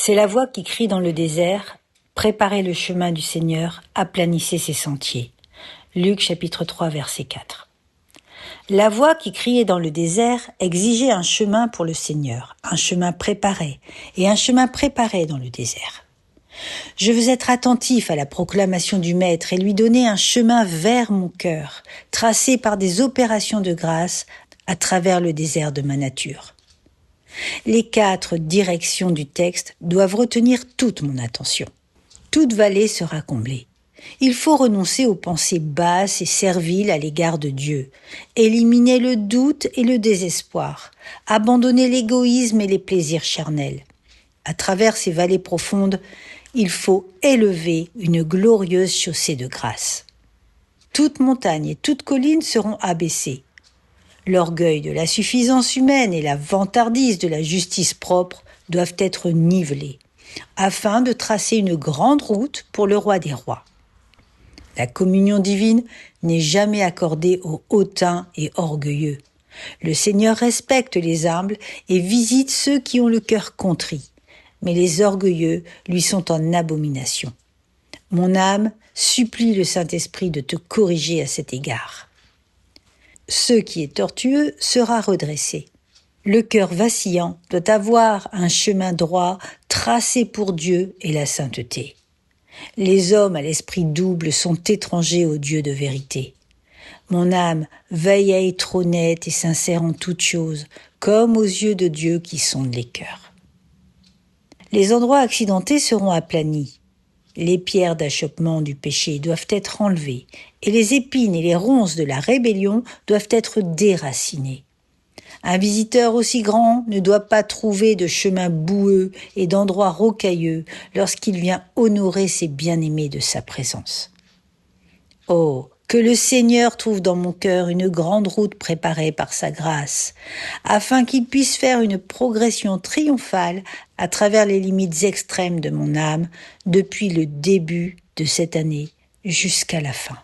C'est la voix qui crie dans le désert, « Préparez le chemin du Seigneur, aplanissez ses sentiers ». Luc chapitre 3 verset 4. La voix qui criait dans le désert exigeait un chemin pour le Seigneur, un chemin préparé, et un chemin préparé dans le désert. Je veux être attentif à la proclamation du Maître et lui donner un chemin vers mon cœur, tracé par des opérations de grâce à travers le désert de ma nature. Les 4 directions du texte doivent retenir toute mon attention. Toute vallée sera comblée. Il faut renoncer aux pensées basses et serviles à l'égard de Dieu, éliminer le doute et le désespoir, abandonner l'égoïsme et les plaisirs charnels. À travers ces vallées profondes, il faut élever une glorieuse chaussée de grâce. Toute montagne et toute colline seront abaissées. L'orgueil de la suffisance humaine et la vantardise de la justice propre doivent être nivelés, afin de tracer une grande route pour le roi des rois. La communion divine n'est jamais accordée aux hautains et orgueilleux. Le Seigneur respecte les humbles et visite ceux qui ont le cœur contrit, mais les orgueilleux lui sont en abomination. Mon âme supplie le Saint-Esprit de te corriger à cet égard. Ce qui est tortueux sera redressé. Le cœur vacillant doit avoir un chemin droit tracé pour Dieu et la sainteté. Les hommes à l'esprit double sont étrangers au Dieu de vérité. Mon âme veille à être honnête et sincère en toutes choses, comme aux yeux de Dieu qui sondent les cœurs. Les endroits accidentés seront aplanis. Les pierres d'achoppement du péché doivent être enlevées, et les épines et les ronces de la rébellion doivent être déracinées. Un visiteur aussi grand ne doit pas trouver de chemin boueux et d'endroits rocailleux lorsqu'il vient honorer ses bien-aimés de sa présence. Oh, que le Seigneur trouve dans mon cœur une grande route préparée par sa grâce, afin qu'il puisse faire une progression triomphale à travers les limites extrêmes de mon âme depuis le début de cette année jusqu'à la fin.